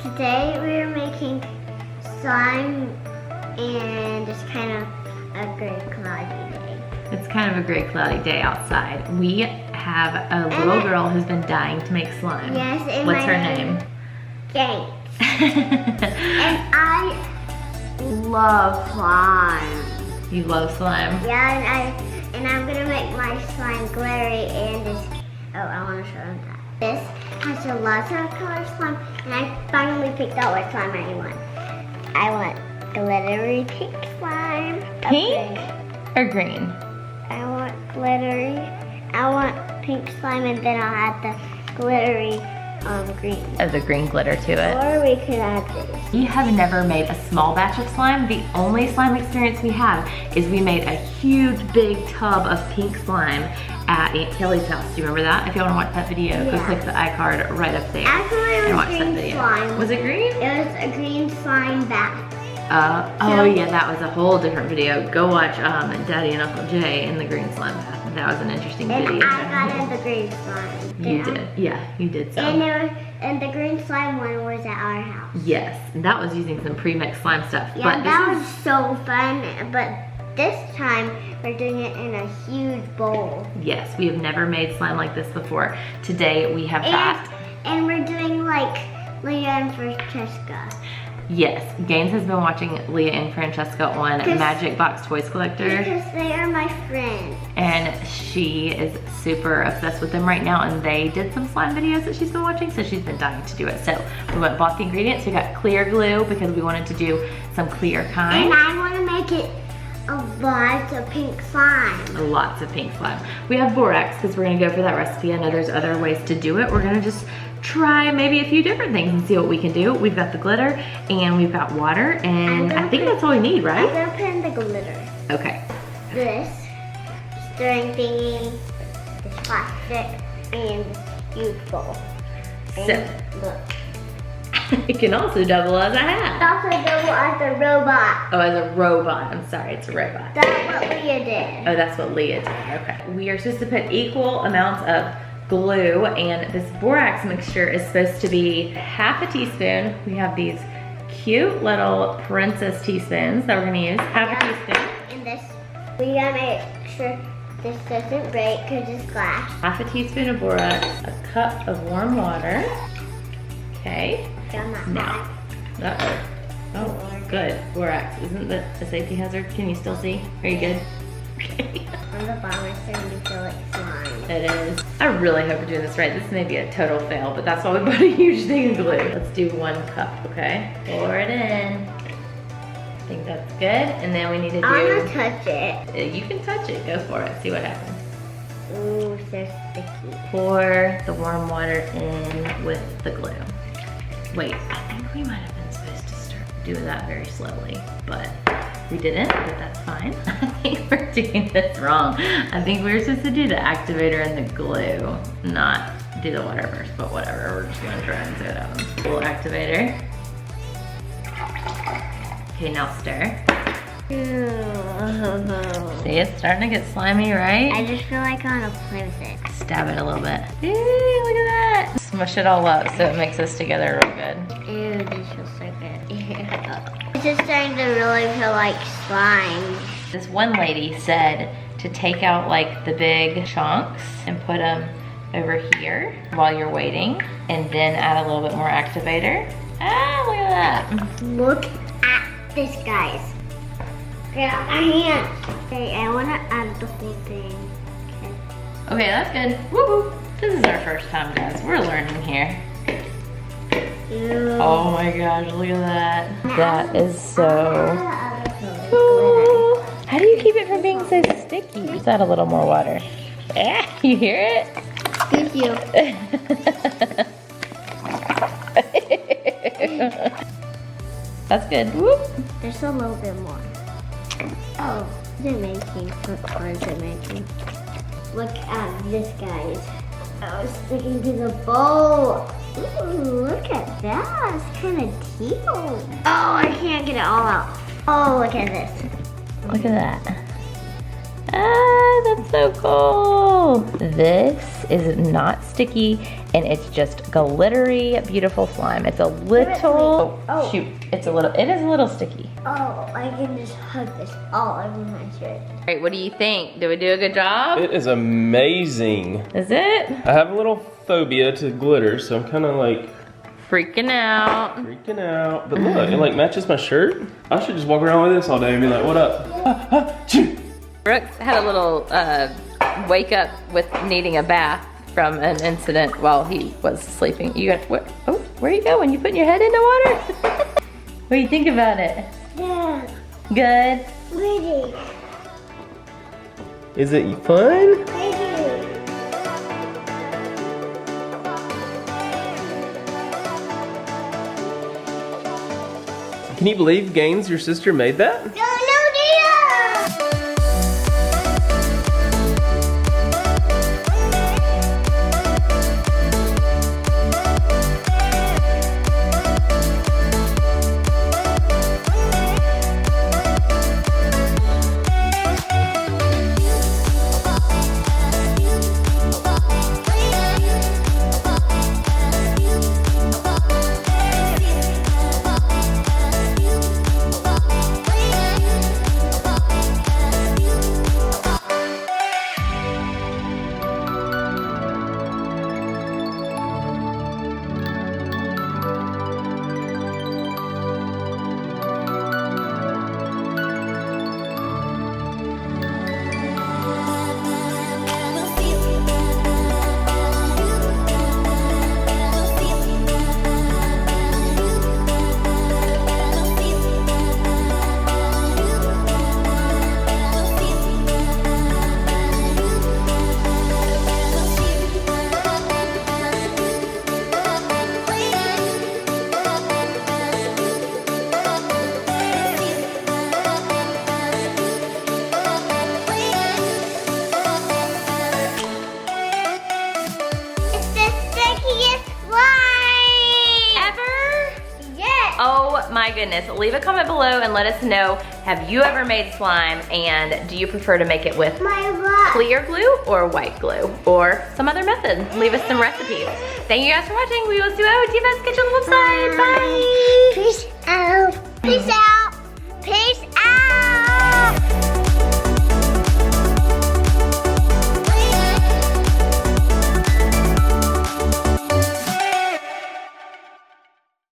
Today we're making slime and it's kind of a gray cloudy day. It's kind of a gray cloudy day outside. We have a little girl who's been dying to make slime. Yes, and what's her name? James. And I love slime. You love slime? Yeah, and I'm gonna make my slime glittery and this. Oh, I want to show them that. This has a lot of color slime, and I finally picked out what slime I want. I want glittery pink slime. Pink or green? I want glittery. I want pink slime, and then I'll add the glittery green. Oh, the green glitter to it. Or we could add this. We have never made a small batch of slime. The only slime experience we have is we made a huge big tub of pink slime at Aunt Kelly's house. Do you remember that? If you want to watch that video, go click the iCard right up there Actually, it and was watch that green video. slime. Was it green? It was a green slime bath. Oh yeah, that was a whole different video. Go watch Daddy and Uncle Jay in the green slime bath. That was an interesting video. And I got in the green slime. You did, yeah, you did so. And the green slime one was at our house. Yes, and that was using some pre-mixed slime stuff. Yeah, but that was so fun, but this time we're doing it in a huge bowl. Yes, we have never made slime like this before. Today we have got... And we're doing like Leah and Francesca. Yes, Gaines has been watching Leah and Francesca on Magic Box Toys Collector. Because they are my friends. And she is super obsessed with them right now, and they did some slime videos that she's been watching, so she's been dying to do it. So we went and bought the ingredients. We got clear glue because we wanted to do some clear kind. And I want to make it a lot of pink slime. Lots of pink slime. We have borax because we're gonna go for that recipe. I know there's other ways to do it. We're gonna just try maybe a few different things and see what we can do. We've got the glitter and we've got water, and I think that's all we need, right? I'm gonna put in the glitter. Okay. This stirring thingy, this plastic, and this huge bowl. And look. It can also double as a hat. It's also double as a robot. Oh, as a robot. I'm sorry, it's a robot. That's what Leah did. Oh, that's what Leah did. Okay. We are supposed to put equal amounts of glue, and this borax mixture is supposed to be half a teaspoon. We have these cute little princess teaspoons that we're gonna use. Half a teaspoon. And this, we gotta make sure this doesn't break because it's glass. Half a teaspoon of borax, a cup of warm water. Okay. Now, oh, good. Borax, isn't that a safety hazard? Can you still see? Are you good? On the bottom, it's starting to feel like slime. It is. I really hope we're doing this right. This may be a total fail, but that's why we put a huge thing of glue. Let's do 1 cup, okay? Pour it in. I think that's good. And then we need to do... I'm gonna touch it. You can touch it. Go for it. See what happens. Ooh, so sticky. Pour the warm water in with the glue. Wait, I think we might have been supposed to start doing that very slowly, but we didn't, but that's fine. I think we're doing this wrong. I think we were supposed to do the activator and the glue, not do the water first, but whatever. We're just gonna try and throw that one. Little activator. Okay, now stir. See, it's starting to get slimy, right? I just feel like I want to play with it. Stab it a little bit. Ew, look at that. Smush it all up so it mixes together real good. Ew, this feels so good. It's just starting to really feel like slime. This one lady said to take out like the big chunks and put them over here while you're waiting, and then add a little bit more activator. Ah, look at that. Look at this, guys. Get out my hands. Okay, I want to add the whole thing. Okay, that's good. Woo-hoo. This is our first time, guys. We're learning here. Ew. Oh my gosh, look at that. That is so cool. How do you keep it from being so sticky? Just add a little more water. Yeah, you hear it? Thank you. That's good. Whoop. There's a little bit more. Oh, is it making? What is it making? Look at this, guys. Oh, it's sticking to the bowl. Ooh, look at that. It's kind of teal. Oh, I can't get it all out. Oh, look at this. Look at that. Ah, that's so cool. This is not sticky and it's just glittery, beautiful slime. It's a little, Oh. shoot, it is a little sticky. Oh, I can just hug this all over my shirt. All right, what do you think? Did we do a good job? It is amazing. Is it? I have a little phobia to glitter, so I'm kind of like Freaking out. freaking out. But look, it like matches my shirt. I should just walk around with this all day and be like, what up? Brooks had a little wake up with needing a bath from an incident while he was sleeping. You got, where are you going? You putting your head in the water? What do you think about it? Yeah, Good. pretty, Is it fun? pretty. Can you believe, Gaines, your sister made that? No, dear! Oh my goodness. Leave a comment below and let us know, have you ever made slime, and do you prefer to make it with clear glue or white glue or some other method? Leave us some recipes. Thank you guys for watching. We will see you guys. Catch you on the flip side. Bye. Peace out. Peace out.